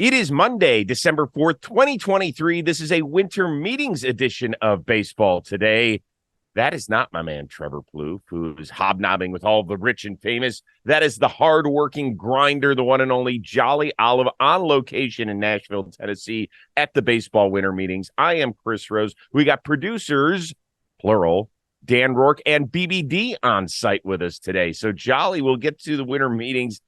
It is Monday, December 4th, 2023. This is a winter meetings edition of Baseball Today. That is not my man, Trevor Plouffe, who is hobnobbing with all the rich and famous. That is the hardworking grinder, the one and only Jolly Olive on location in Nashville, Tennessee at the baseball winter meetings. I am Chris Rose. We got producers, plural, Dan Rourke and BBD on site with us today. So Jolly, we'll get to the winter meetings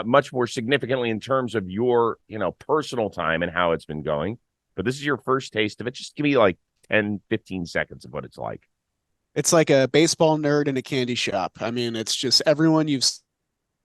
much more significantly in terms of your, personal time and how it's been going. But this is your first taste of it. Just give me like 10, 15 seconds of what it's like. It's like a baseball nerd in a candy shop. I mean, it's just everyone you've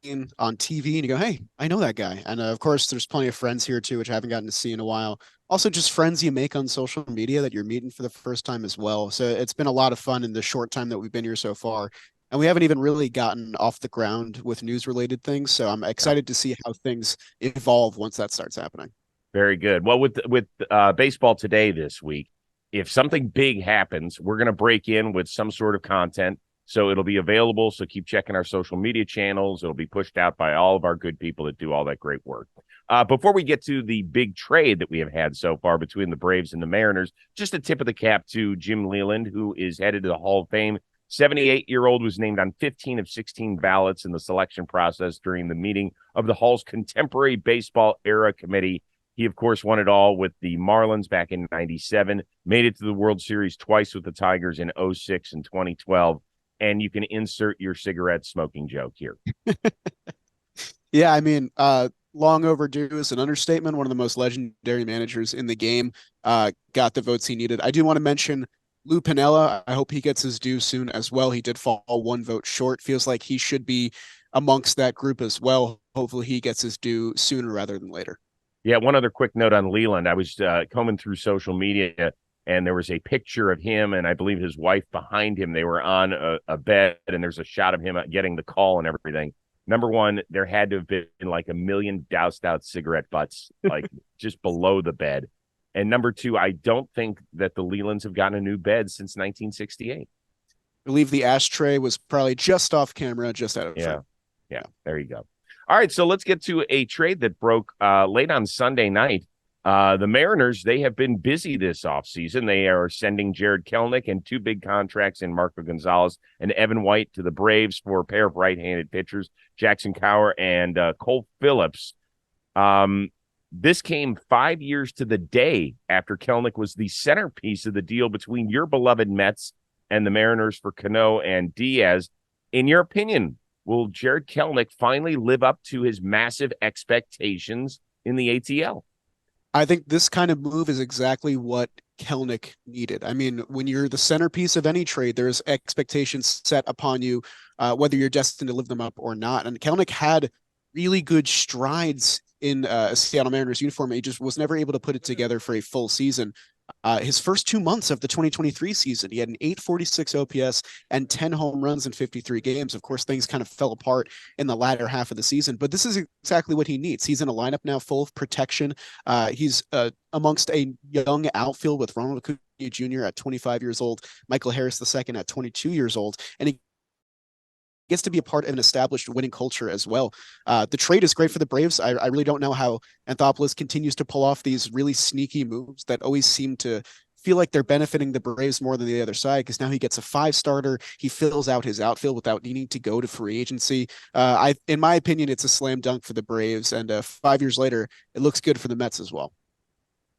seen on TV and you go, hey, I know that guy. And of course, there's plenty of friends here too, which I haven't gotten to see in a while. Also, just friends you make on social media that you're meeting for the first time as well. So it's been a lot of fun in the short time that we've been here so far. And we haven't even really gotten off the ground with news related things. So I'm excited to see how things evolve once that starts happening. Very good. Well, with baseball today this week, if something big happens, we're going to break in with some sort of content. So it'll be available. So keep checking our social media channels. It'll be pushed out by all of our good people that do all that great work. Before we get to the big trade that we have had so far between the Braves and the Mariners, just a tip of the cap to Jim Leyland, who is headed to the Hall of Fame. 78-year-old was named on 15 of 16 ballots in the selection process during the meeting of the Hall's Contemporary Baseball Era Committee. He, of course, won it all with the Marlins back in 97, made it to the World Series twice with the Tigers in 06 and 2012. And you can insert your cigarette smoking joke here. Yeah, I mean, long overdue is an understatement. One of the most legendary managers in the game got the votes he needed. I do want to mention Lou Piniella. I hope he gets his due soon as well. He did fall one vote short. Feels like he should be amongst that group as well. Hopefully he gets his due sooner rather than later. Yeah, one other quick note on Leyland. I was combing through social media, and there was a picture of him and I believe his wife behind him. They were on a bed, and there's a shot of him getting the call and everything. Number one, there had to have been like a million doused out cigarette butts, like just below the bed. And number two, I don't think that the Leylands have gotten a new bed since 1968. I believe the ashtray was probably just off camera, just out of frame. Yeah, there you go. All right, so let's get to a trade that broke late on Sunday night. The Mariners, they have been busy this offseason. They are sending Jarred Kelenic and two big contracts in Marco Gonzalez and Evan White to the Braves for a pair of right-handed pitchers, Jackson Kowar and Cole Phillips. This came 5 years to the day after Kelenic was the centerpiece of the deal between your beloved Mets and the Mariners for Cano and Diaz. In your opinion, will Jarred Kelenic finally live up to his massive expectations in the ATL? I think this kind of move is exactly what Kelenic needed. I mean, when you're the centerpiece of any trade, there's expectations set upon you, whether you're destined to live them up or not. And Kelenic had really good strides in a Seattle Mariners uniform. He just was never able to put it together for a full season. His first 2 months of the 2023 season, he had an 846 OPS and 10 home runs in 53 games. Of course, things kind of fell apart in the latter half of the season, but this is exactly what he needs. He's in a lineup now full of protection. He's amongst a young outfield with Ronald Acuna Jr. at 25 years old, Michael Harris II at 22 years old, and he gets to be a part of an established winning culture as well. The trade is great for the Braves. I really don't know how Anthopoulos continues to pull off these really sneaky moves that always seem to feel like they're benefiting the Braves more than the other side, because now he gets a 5-starter. He fills out his outfield without needing to go to free agency. In my opinion, it's a slam dunk for the Braves, and 5 years later, it looks good for the Mets as well.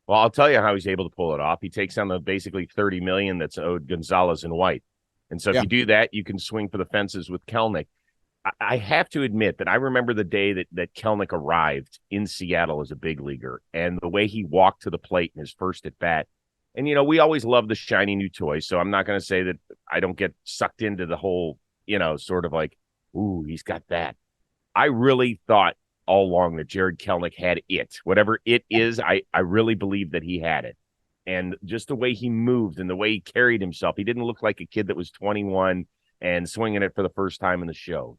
Well, I'll tell you how he's able to pull it off. He takes on the basically $30 million that's owed Gonzalez and White. And so if you do that, you can swing for the fences with Kelenic. I have to admit that I remember the day that Kelenic arrived in Seattle as a big leaguer, and the way he walked to the plate in his first at bat. And, we always love the shiny new toy. So I'm not going to say that I don't get sucked into the whole, sort of like, ooh, he's got that. I really thought all along that Jarred Kelenic had it. Whatever it is, I really believe that he had it. And just the way he moved and the way he carried himself, he didn't look like a kid that was 21 and swinging it for the first time in the show.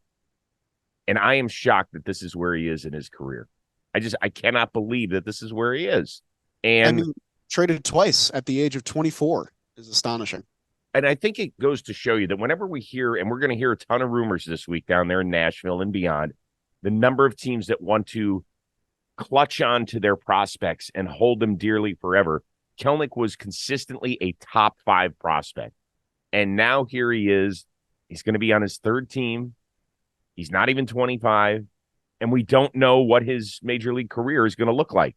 And I am shocked that this is where he is in his career. I cannot believe that this is where he is. And traded twice at the age of 24 is astonishing. And I think it goes to show you that whenever we hear, and we're going to hear a ton of rumors this week down there in Nashville and beyond, the number of teams that want to clutch on to their prospects and hold them dearly forever. Kelenic was consistently a top 5 prospect. And now here he is. He's going to be on his 3rd team. He's not even 25. And we don't know what his major league career is going to look like.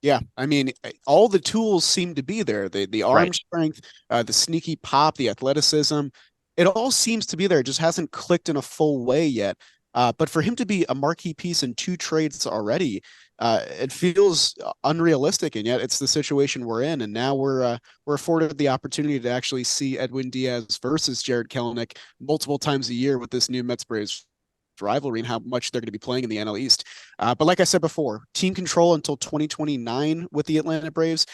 Yeah, I mean, all the tools seem to be there. The arm strength, the sneaky pop, the athleticism. It all seems to be there. It just hasn't clicked in a full way yet. But for him to be a marquee piece in 2 trades already, it feels unrealistic, and yet it's the situation we're in. And now we're afforded the opportunity to actually see Edwin Diaz versus Jarred Kelenic multiple times a year with this new Mets-Braves rivalry and how much they're going to be playing in the NL East. But like I said before, team control until 2029 with the Atlanta Braves.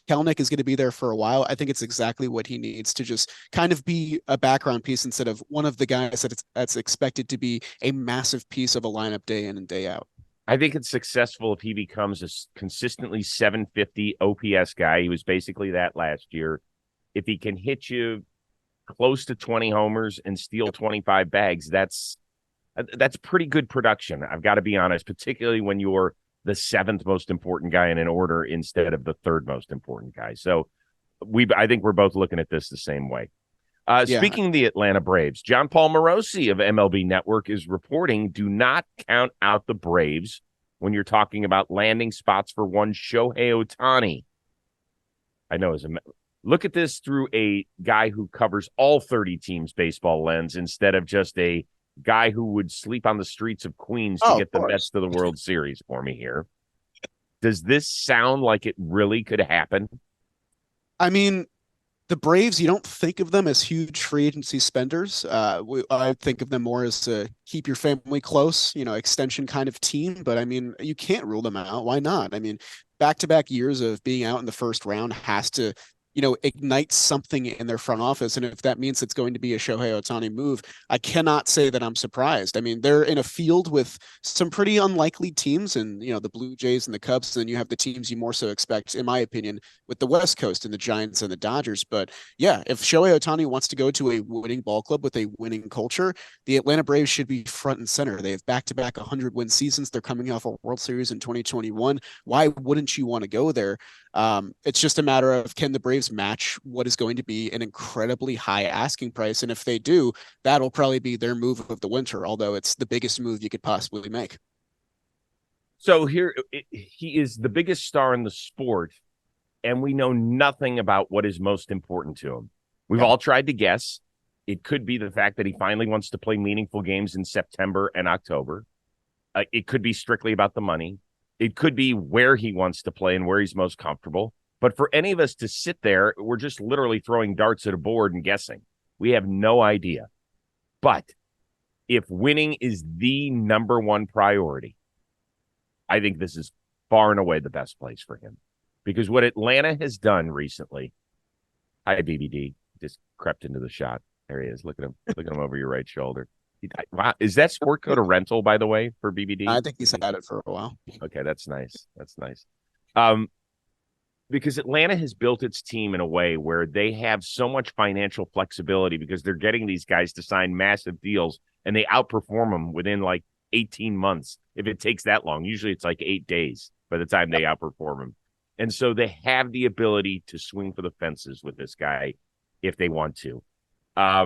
Kelenic is going to be there for a while. I think it's exactly what he needs to just kind of be a background piece instead of one of the guys that's expected to be a massive piece of a lineup day in and day out. I think it's successful if he becomes a consistently 750 OPS guy. He was basically that last year. If he can hit you close to 20 homers and steal 25 bags, that's pretty good production. I've got to be honest, particularly when you're the 7th most important guy in an order instead of the 3rd most important guy. So I think we're both looking at this the same way. Speaking of the Atlanta Braves, John Paul Morosi of MLB Network is reporting, do not count out the Braves when you're talking about landing spots for one Shohei Ohtani. I know, look at this through a guy who covers all 30 teams' baseball lens instead of just a guy who would sleep on the streets of Queens to get the Mets to the World Series for me here. Does this sound like it really could happen? I mean, the Braves, you don't think of them as huge free agency spenders. I think of them more as a keep your family close, extension kind of team. But I mean, you can't rule them out. Why not? I mean, back-to-back years of being out in the first round has to ignite something in their front office. And if that means it's going to be a Shohei Ohtani move, I cannot say that I'm surprised. I mean, they're in a field with some pretty unlikely teams and, the Blue Jays and the Cubs. And then you have the teams you more so expect, in my opinion, with the West Coast and the Giants and the Dodgers. But yeah, if Shohei Ohtani wants to go to a winning ball club with a winning culture, the Atlanta Braves should be front and center. They have back-to-back 100-win seasons. They're coming off a World Series in 2021. Why wouldn't you want to go there? It's just a matter of, can the Braves match what is going to be an incredibly high asking price? And if they do, that'll probably be their move of the winter, although it's the biggest move you could possibly make. So here, he is the biggest star in the sport, and we know nothing about what is most important to him. We've all tried to guess. It could be the fact that he finally wants to play meaningful games in September and October. It could be strictly about the money. It could be where he wants to play and where he's most comfortable. But for any of us to sit there, we're just literally throwing darts at a board and guessing. We have no idea. But if winning is the number one priority, I think this is far and away the best place for him. Because what Atlanta has done recently, hi, BBD, just crept into the shot. There he is. Look at him. Look at him over your right shoulder. Wow. Is that sport code a rental, by the way, for BBD? I think he's had it for a while. Okay, that's nice. That's nice. Because Atlanta has built its team in a way where they have so much financial flexibility because they're getting these guys to sign massive deals and they outperform them within like 18 months. If it takes that long, usually it's like 8 days by the time they outperform them. And so they have the ability to swing for the fences with this guy if they want to. I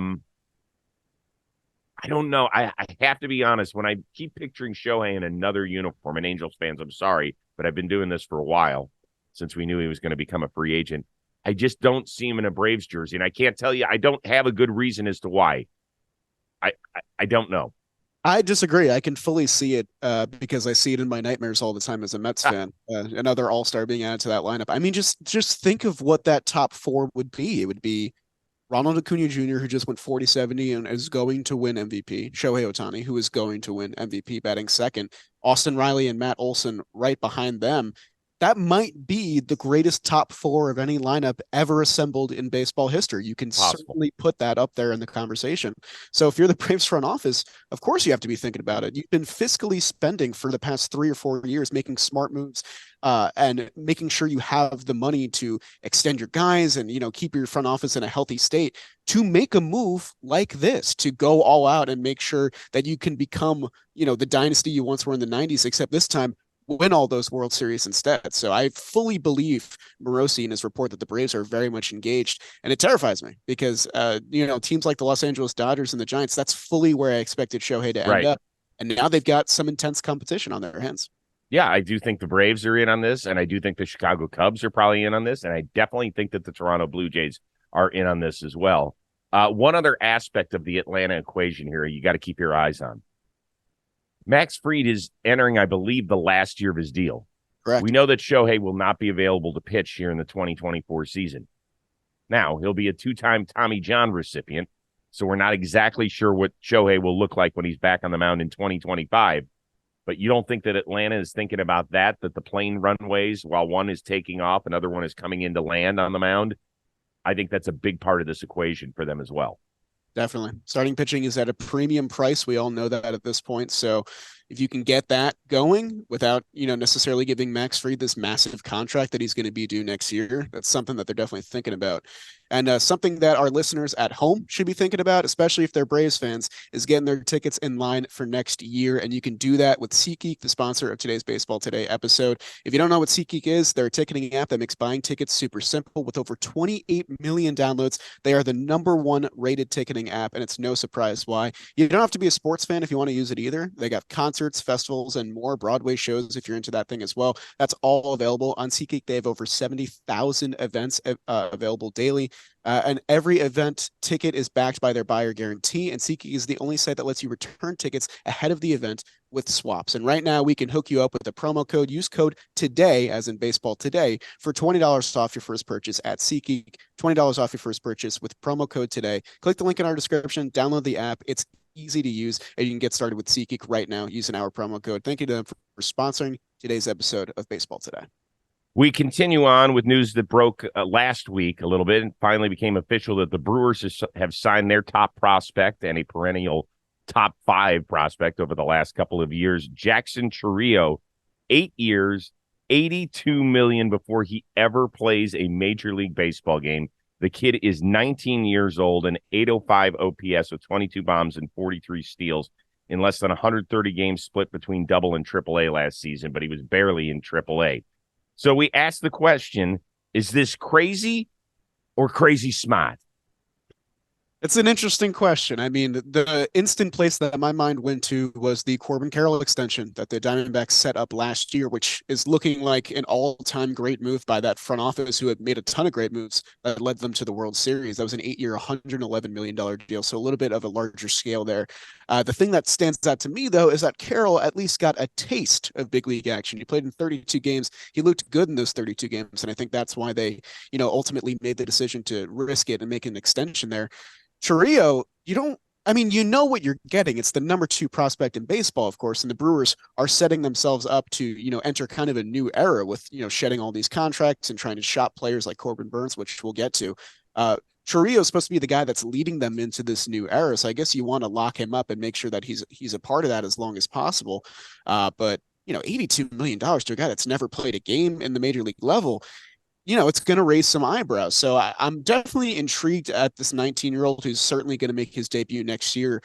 don't know. I have to be honest. When I keep picturing Shohei in another uniform, and Angels fans, I'm sorry, but I've been doing this for a while since we knew he was going to become a free agent. I just don't see him in a Braves jersey, and I can't tell you. I don't have a good reason as to why. I don't know. I disagree. I can fully see it because I see it in my nightmares all the time as a Mets fan. Another all-star being added to that lineup. I mean, just think of what that top 4 would be. It would be Ronald Acuna Jr., who just went 40-70 and is going to win MVP. Shohei Ohtani, who is going to win MVP, batting second. Austin Riley and Matt Olson right behind them. That might be the greatest top 4 of any lineup ever assembled in baseball history. You can certainly put that up there in the conversation. So if you're the Braves front office, of course you have to be thinking about it. You've been fiscally spending for the past 3 or 4 years, making smart moves and making sure you have the money to extend your guys and, keep your front office in a healthy state to make a move like this, to go all out and make sure that you can become, the dynasty you once were in the 90s, except this time win all those World Series instead. So I fully believe Morosi in his report that the Braves are very much engaged, and it terrifies me because teams like the Los Angeles Dodgers and the Giants, that's fully where I expected Shohei to end Right. up, and now they've got some intense competition on their hands. Yeah, I do think the Braves are in on this, and I do think the Chicago Cubs are probably in on this, and I definitely think that the Toronto Blue Jays are in on this as well. One other aspect of the Atlanta equation here you got to keep your eyes on. Max Fried is entering, I believe, the last year of his deal. Correct. We know that Shohei will not be available to pitch here in the 2024 season. Now, he'll be a two-time Tommy John recipient, so we're not exactly sure what Shohei will look like when he's back on the mound in 2025. But you don't think that Atlanta is thinking about that the plane runways, while one is taking off, another one is coming into land on the mound? I think that's a big part of this equation for them as well. Definitely. Starting pitching is at a premium price. We all know that at this point. So if you can get that going without, necessarily giving Max Fried this massive contract that he's going to be due next year, that's something that they're definitely thinking about. And something that our listeners at home should be thinking about, especially if they're Braves fans, is getting their tickets in line for next year. And you can do that with SeatGeek, the sponsor of today's Baseball Today episode. If you don't know what SeatGeek is, they're a ticketing app that makes buying tickets super simple. With over 28 million downloads, they are the #1 rated ticketing app, and it's no surprise why. You don't have to be a sports fan if you want to use it either. They got concerts, festivals, and more Broadway shows if you're into that thing as well. That's all available on SeatGeek. They have over 70,000 events available daily. And every event ticket is backed by their buyer guarantee. And SeatGeek is the only site that lets you return tickets ahead of the event with swaps. And right now, we can hook you up with a promo code. Use code TODAY, as in baseball today, for $20 off your first purchase at SeatGeek. $20 off your first purchase with promo code TODAY. Click the link in our description. Download the app. It's easy to use, and you can get started with SeatGeek right now using our promo code. Thank you to them for sponsoring today's episode of Baseball Today. We continue on with news that broke last week a little bit and finally became official that the Brewers have signed their top prospect and a perennial top 5 prospect over the last couple of years, Jackson Chourio, 8 years, $82 million before he ever plays a Major League Baseball game. The kid is 19 years old and 805 OPS with 22 bombs and 43 steals in less than 130 games split between Double and Triple A last season, but he was barely in Triple A. So we asked the question, is this crazy or crazy smart? It's an interesting question. I mean, the instant place that my mind went to was the Corbin Carroll extension that the Diamondbacks set up last year, which is looking like an all-time great move by that front office who had made a ton of great moves that led them to the World Series. That was an 8-year, $111 million deal, so a little bit of a larger scale there. The thing that stands out to me, though, is that Carroll at least got a taste of big league action. He played in 32 games. He looked good in those 32 games, and I think that's why they, ultimately made the decision to risk it and make an extension there. Chourio, you know what you're getting. It's the #2 prospect in baseball, of course, and the Brewers are setting themselves up to, enter kind of a new era with, shedding all these contracts and trying to shop players like Corbin Burnes, which we'll get to. Chourio is supposed to be the guy that's leading them into this new era, so I guess you want to lock him up and make sure that he's a part of that as long as possible. But $82 million to a guy that's never played a game in the major league level, it's going to raise some eyebrows. So I'm definitely intrigued at this 19-year-old who's certainly going to make his debut next year.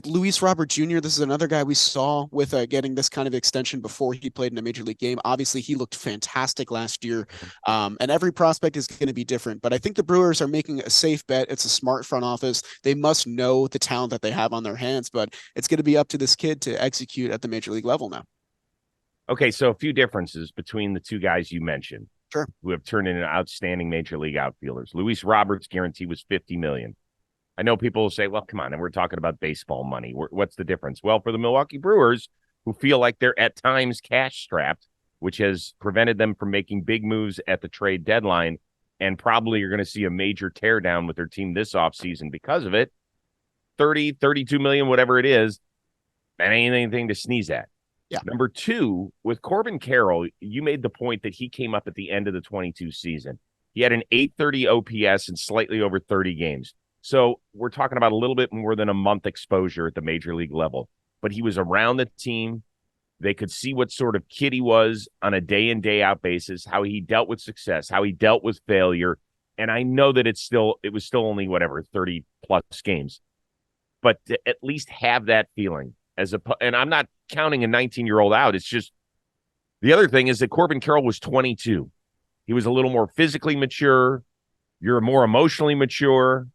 Luis Robert Jr., this is another guy we saw with getting this kind of extension before he played in a major league game. Obviously, he looked fantastic last year, and every prospect is going to be different. But I think the Brewers are making a safe bet. It's a smart front office. They must know the talent that they have on their hands, but it's going to be up to this kid to execute at the major league level now. Okay, so a few differences between the two guys you mentioned, sure, who have turned into outstanding major league outfielders. Luis Roberts' guarantee was $50 million. I know people will say, well, come on, and we're talking about baseball money. What's the difference? Well, for the Milwaukee Brewers, who feel like they're at times cash-strapped, which has prevented them from making big moves at the trade deadline, and probably you're going to see a major teardown with their team this offseason because of it, 30, 32 million, whatever it is, that ain't anything to sneeze at. Yeah. Number 2, with Corbin Carroll, you made the point that he came up at the end of the 22 season. He had an 830 OPS and slightly over 30 games. So we're talking about a little bit more than a month exposure at the major league level. But he was around the team. They could see what sort of kid he was on a day in, day out basis, how he dealt with success, how he dealt with failure. And I know that it was still only 30 plus games. But to at least have that feeling and I'm not counting a 19-year-old out. It's just the other thing is that Corbin Carroll was 22. He was a little more physically mature. You're more emotionally mature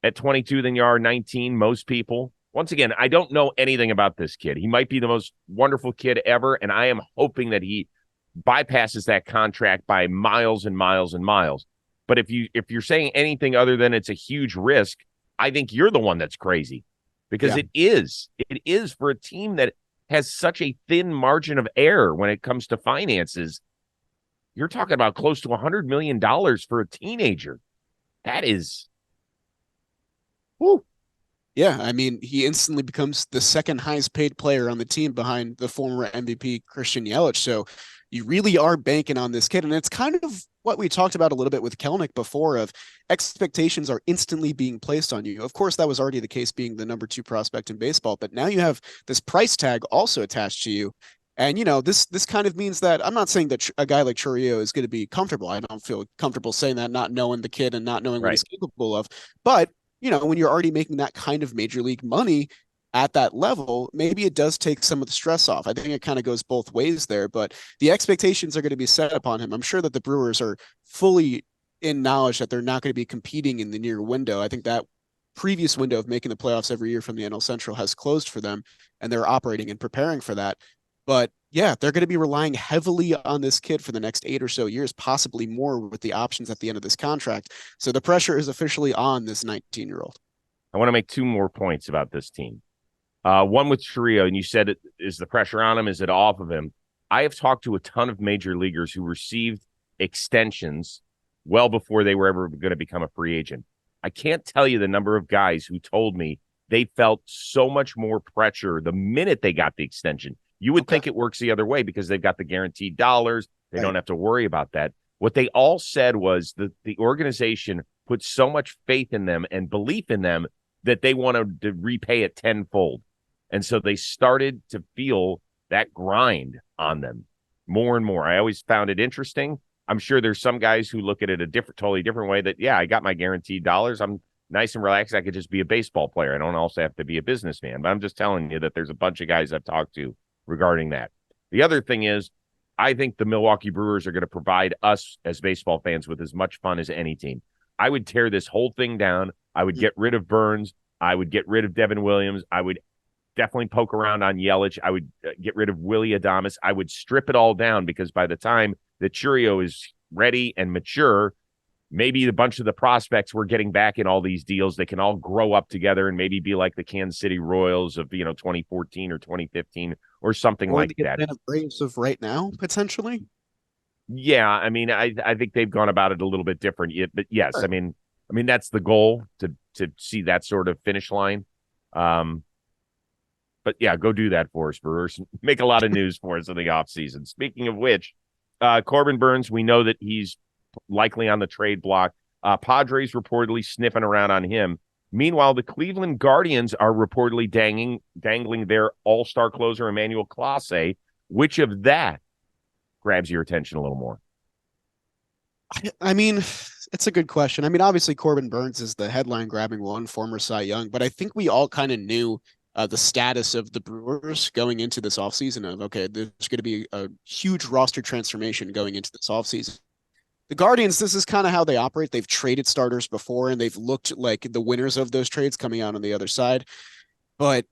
at 22 than you are 19, most people. Once again, I don't know anything about this kid. He might be the most wonderful kid ever, and I am hoping that he bypasses that contract by miles and miles and miles. But if you're saying anything other than it's a huge risk, I think you're the one that's crazy, because it is for a team that has such a thin margin of error when it comes to finances. You're talking about close to $100 million for a teenager. That is, whoo. Yeah, I mean, he instantly becomes the second highest paid player on the team behind the former MVP Christian Yelich. So you really are banking on this kid. And it's kind of what we talked about a little bit with Kelenic before, of expectations are instantly being placed on you. Of course, that was already the case being the number 2 prospect in baseball, but now you have this price tag also attached to you. And, this kind of means that I'm not saying that a guy like Chourio is going to be comfortable. I don't feel comfortable saying that, not knowing the kid and not knowing what he's capable of. But, when you're already making that kind of major league money at that level, maybe it does take some of the stress off. I think it kind of goes both ways there, but the expectations are going to be set upon him. I'm sure that the Brewers are fully in knowledge that they're not going to be competing in the near window. I think that previous window of making the playoffs every year from the NL Central has closed for them, and they're operating and preparing for that. But yeah, they're going to be relying heavily on this kid for the next 8 or so years, possibly more with the options at the end of this contract. So the pressure is officially on this 19-year-old. I want to make 2 more points about this team. One with Chourio, and you said, is the pressure on him? Is it off of him? I have talked to a ton of major leaguers who received extensions well before they were ever going to become a free agent. I can't tell you the number of guys who told me they felt so much more pressure the minute they got the extension. You would think it works the other way because they've got the guaranteed dollars. They don't have to worry about that. What they all said was that the organization put so much faith in them and belief in them that they wanted to repay it tenfold. And so they started to feel that grind on them more and more. I always found it interesting. I'm sure there's some guys who look at it a totally different way, that, I got my guaranteed dollars. I'm nice and relaxed. I could just be a baseball player. I don't also have to be a businessman. But I'm just telling you that there's a bunch of guys I've talked to regarding that. The other thing is, I think the Milwaukee Brewers are going to provide us as baseball fans with as much fun as any team. I would tear this whole thing down. I would get rid of Burns. I would get rid of Devin Williams. I would definitely poke around on Yelich. I would get rid of Willy Adames. I would strip it all down, because by the time the Chourio is ready and mature, maybe a bunch of the prospects we're getting back in all these deals, they can all grow up together and maybe be like the Kansas City Royals of 2014 or 2015 or something like that. The Braves of right now, potentially. Yeah, I mean, I think they've gone about it a little bit different. But yes, right. I mean that's the goal, to see that sort of finish line. But yeah, go do that for us, Brewers. Make a lot of news for us in the offseason. Speaking of which, Corbin Burns, we know that he's likely on the trade block. Padres reportedly sniffing around on him. Meanwhile, the Cleveland Guardians are reportedly dangling their all-star closer, Emmanuel Clase. Which of that grabs your attention a little more? I mean, it's a good question. I mean, obviously, Corbin Burns is the headline-grabbing one, former Cy Young, but I think we all kind of knew the status of the Brewers going into this offseason of, okay, there's going to be a huge roster transformation going into this offseason. The Guardians, this is kind of how they operate. They've traded starters before, and they've looked like the winners of those trades coming out on the other side. But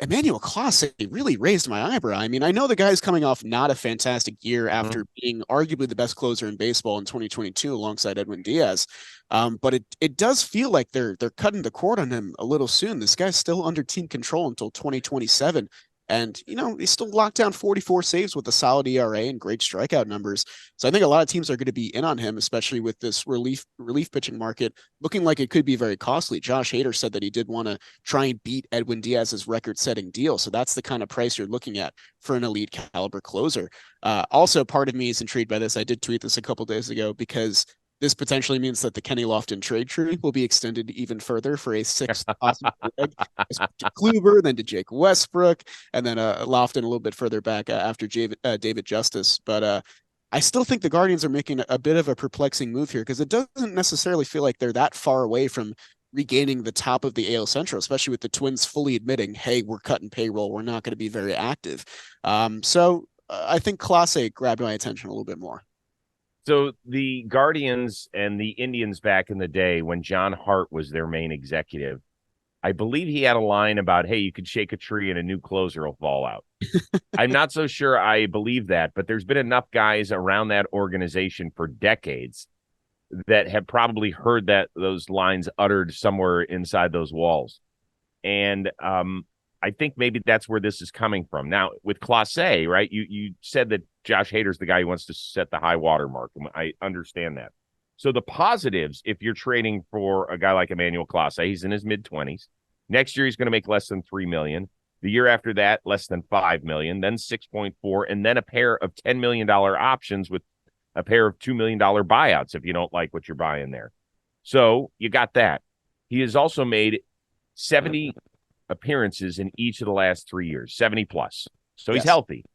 Emmanuel Clase really raised my eyebrow. I mean, I know the guy's coming off not a fantastic year after being arguably the best closer in baseball in 2022 alongside Edwin Diaz. But it does feel like they're cutting the cord on him a little soon. This guy's still under team control until 2027. And, he's still locked down 44 saves with a solid ERA and great strikeout numbers. So I think a lot of teams are going to be in on him, especially with this relief pitching market looking like it could be very costly. Josh Hader said that he did want to try and beat Edwin Diaz's record-setting deal. So that's the kind of price you're looking at for an elite caliber closer. Also, part of me is intrigued by this. I did tweet this a couple days ago, because this potentially means that the Kenny Lofton trade tree will be extended even further for a 6th possible leg. To Kluber, then to Jake Westbrook, and then Lofton a little bit further back after David Justice. But I still think the Guardians are making a bit of a perplexing move here, because it doesn't necessarily feel like they're that far away from regaining the top of the AL Central, especially with the Twins fully admitting, hey, we're cutting payroll. We're not going to be very active. So I think Clase grabbed my attention a little bit more. So the Guardians and the Indians back in the day when John Hart was their main executive, I believe he had a line about, hey, you could shake a tree and a new closer will fall out. I'm not so sure I believe that, but there's been enough guys around that organization for decades that have probably heard those lines uttered somewhere inside those walls. And I think maybe that's where this is coming from. Now, with Clase, right, you said that Josh Hader's the guy who wants to set the high water mark. I understand that. So the positives, if you're trading for a guy like Emmanuel Clase, he's in his mid-20s. Next year, he's going to make less than $3 million. The year after that, less than $5 million, then 6.4, and then a pair of $10 million options with a pair of $2 million buyouts if you don't like what you're buying there. So you got that. He has also made 70 appearances in each of the last 3 years, 70 plus. So he's healthy.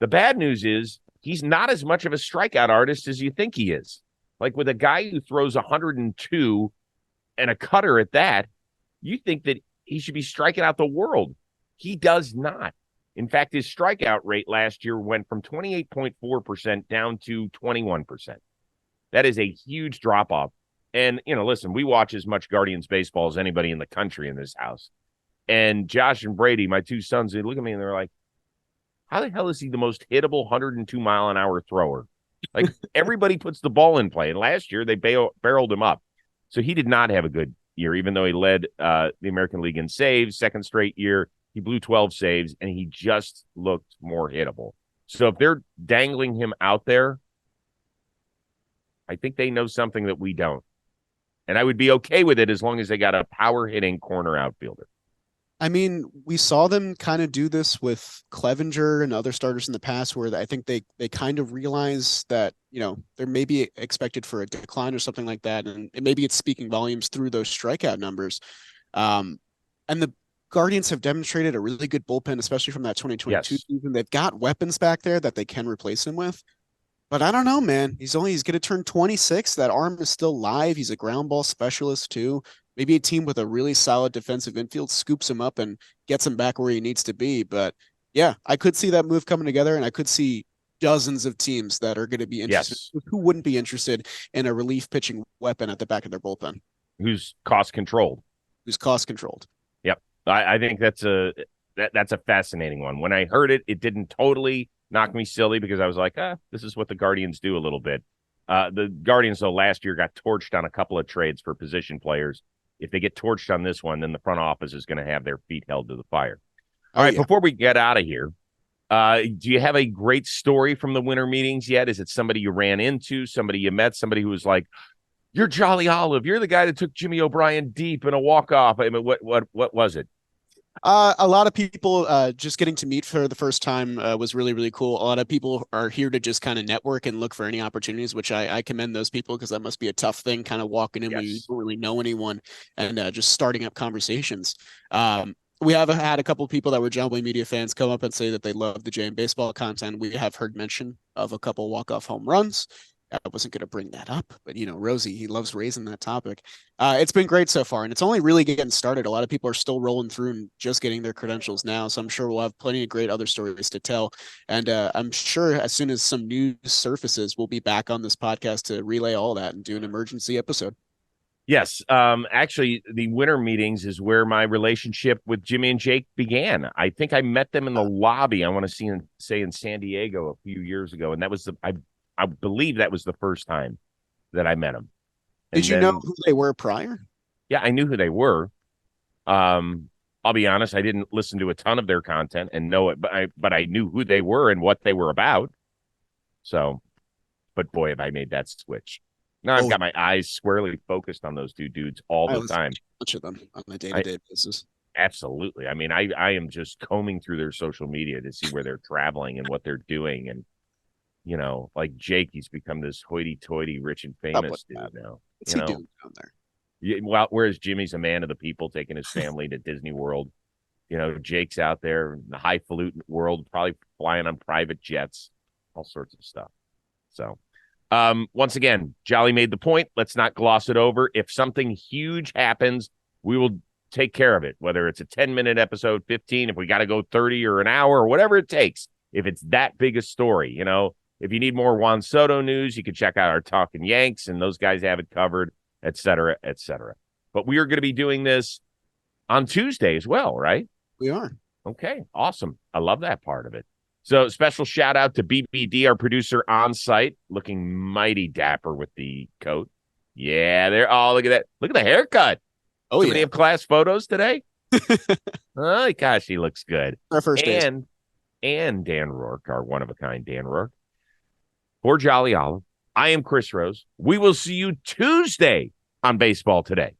The bad news is he's not as much of a strikeout artist as you think he is. Like with a guy who throws 102 and a cutter at that, you think that he should be striking out the world. He does not. In fact, his strikeout rate last year went from 28.4% down to 21%. That is a huge drop-off. And, listen, we watch as much Guardians baseball as anybody in the country in this house. And Josh and Brady, my two sons, they look at me and they're like, how the hell is he the most hittable 102-mile-an-hour thrower? Like, everybody puts the ball in play. And last year, they barreled him up. So he did not have a good year, even though he led the American League in saves, second straight year. He blew 12 saves, and he just looked more hittable. So if they're dangling him out there, I think they know something that we don't. And I would be okay with it as long as they got a power-hitting corner outfielder. I mean, we saw them kind of do this with Clevenger and other starters in the past where I think they kind of realize that, they're maybe expected for a decline or something like that. And maybe it's speaking volumes through those strikeout numbers. And the Guardians have demonstrated a really good bullpen, especially from that 2022 season. They've got weapons back there that they can replace him with. But I don't know, man. He's going to turn 26. That arm is still live. He's a ground ball specialist too. Maybe a team with a really solid defensive infield scoops him up and gets him back where he needs to be. But yeah, I could see that move coming together, and I could see dozens of teams that are going to be interested. Yes. Who wouldn't be interested in a relief pitching weapon at the back of their bullpen? Who's cost controlled. Yep. I think that's a fascinating one. When I heard it, it didn't totally knock me silly because I was like, this is what the Guardians do a little bit. The Guardians, though, last year got torched on a couple of trades for position players. If they get torched on this one, then the front office is going to have their feet held to the fire. All right, before we get out of here, do you have a great story from the winter meetings yet? Is it somebody you ran into, somebody you met, somebody who was like, you're Jolly Olive, you're the guy that took Jimmy O'Brien deep in a walk-off? I mean, what was it? A lot of people just getting to meet for the first time was really, really cool. A lot of people are here to just kind of network and look for any opportunities, which I commend those people because that must be a tough thing, kind of walking in when you don't really know anyone and just starting up conversations. We have had a couple of people that were John Boy Media fans come up and say that they love the JM Baseball content. We have heard mention of a couple walk-off home runs. I wasn't going to bring that up, but Rosie, he loves raising that topic. It's been great so far, and it's only really getting started. A lot of people are still rolling through and just getting their credentials now, so I'm sure we'll have plenty of great other stories to tell. And I'm sure as soon as some news surfaces, we'll be back on this podcast to relay all that and do an emergency episode. Yes. Actually, the winter meetings is where my relationship with Jimmy and Jake began. I think I met them in the lobby, I want to say in San Diego a few years ago, and that was I believe that was the first time that I met him. Did you know who they were prior? Yeah, I knew who they were. I'll be honest, I didn't listen to a ton of their content and know it, but I knew who they were and what they were about. So, but boy, have I made that switch. Now I've got my eyes squarely focused on those two dudes all the time. A bunch of them on a day-to-day basis. Absolutely. I mean, I am just combing through their social media to see where they're traveling and what they're doing. And, like Jake, he's become this hoity-toity, rich and famous dude now. What's he doing down there? Yeah, well, whereas Jimmy's a man of the people, taking his family to Disney World. Jake's out there in the highfalutin world, probably flying on private jets, all sorts of stuff. So, Once again, Jolly made the point. Let's not gloss it over. If something huge happens, we will take care of it, whether it's a 10-minute episode, 15, if we got to go 30 or an hour or whatever it takes. If it's that big a story, if you need more Juan Soto news, you can check out our Talking Yanks, and those guys have it covered, et cetera, et cetera. But we are going to be doing this on Tuesday as well, right? We are. Okay, awesome. I love that part of it. So special shout out to BBD, our producer on site, looking mighty dapper with the coat. Yeah, look at that. Look at the haircut. Oh, Somebody have class photos today? Oh, gosh, he looks good. Our first days. And Dan Rourke, our one-of-a-kind Dan Rourke. For Jolly Olive, I am Chris Rose. We will see you Tuesday on Baseball Today.